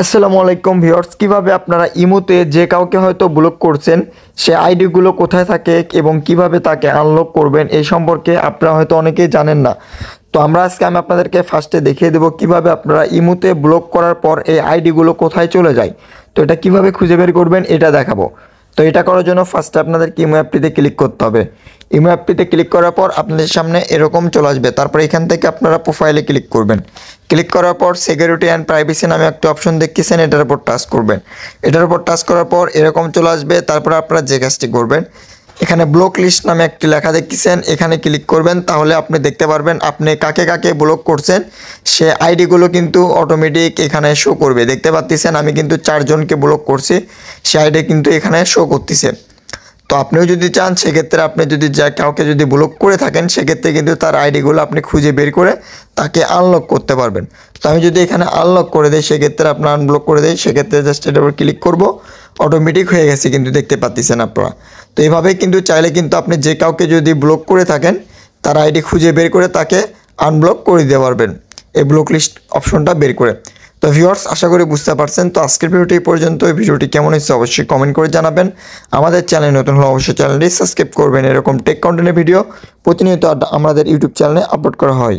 আসসালামু আলাইকুম ভিউয়ার্স, কিভাবে আপনারা ইমোতে যে কাউকে হয়তো ব্লক করছেন সে আইডিগুলো কোথায় থাকে এবং কিভাবে তাকে আনলক করবেন এই সম্পর্কে আপনারা হয়তো অনেকেই জানেন না। তো আমি আপনাদেরকে ফার্স্টে দেখিয়ে দেবো কিভাবে আপনারা ইমোতে ব্লক করার পর এই আইডিগুলো কোথায় চলে যায়। তো এটা কিভাবে খুঁজে বের করবেন এটা দেখাবো। তো এটা করার জন্য ফার্স্টে আপনাদেরকে ইমো অ্যাপটিতে ক্লিক করতে হবে। ইমো অ্যাপটিতে ক্লিক করার পর আপনাদের সামনে এরকম চলে আসবে। তারপর এখান থেকে আপনারা প্রোফাইলে ক্লিক করবেন। ক্লিক করার পর সিকিউরিটি অ্যান্ড প্রাইভেসি নামে একটা অপশন দেখতেছেন, এটার উপর টাচ করবেন। এটার উপর টাচ করার পর এরকম চলে আসবে। তারপর আপনারা যে কাজটি করবেন, এখানে ব্লক লিস্ট নামে একটি লেখা দেখতেছেন, এখানে ক্লিক করবেন। তাহলে আপনি দেখতে পারবেন আপনি কাকে কাকে ব্লক করছেন সে আইডিগুলো কিন্তু অটোমেটিক এখানে শো করবে। দেখতে পাচ্ছেন আমি কিন্তু 4 জনকে ব্লক করছি, সে আইডি কিন্তু এখানে শো করতেছে। তো আপনিও যদি চান সেক্ষেত্রে আপনি যদি কাউকে যদি ব্লক করে থাকেন সেক্ষেত্রে কিন্তু তার আইডিগুলো আপনি খুঁজে বের করে তাকে আনলক করতে পারবেন। তো আমি যদি এখানে আনলক করে দিই সেক্ষেত্রে আপনার আনব্লক করে দিই, সেক্ষেত্রে জাস্ট এটার উপর ক্লিক করব, অটোমেটিক হয়ে গেছে কিন্তু দেখতে পাচ্ছেন আপনারা। তো এইভাবেই কিন্তু চাইলে কিন্তু আপনি যে কাউকে যদি ব্লক করে থাকেন তার আইডি খুঁজে বের করে তাকে আনব্লক করে দিতে পারবেন এই ব্লক লিস্ট অপশনটা বের করে। তো ভিউয়ার্স, আশা করি বুঝতে পারছেন। তো আজকের ভিডিওটি এই পর্যন্ত। এই ভিডিওটি কেমন হয়েছে অবশ্যই কমেন্ট করে জানাবেন। আমাদের চ্যানেল নতুন হলে অবশ্যই চ্যানেলটি সাবস্ক্রাইব করবেন। এরকম টেক কন্টেন্টের ভিডিও প্রতিনিয়ত আমাদের ইউটিউব চ্যানেলে আপলোড করা হয়।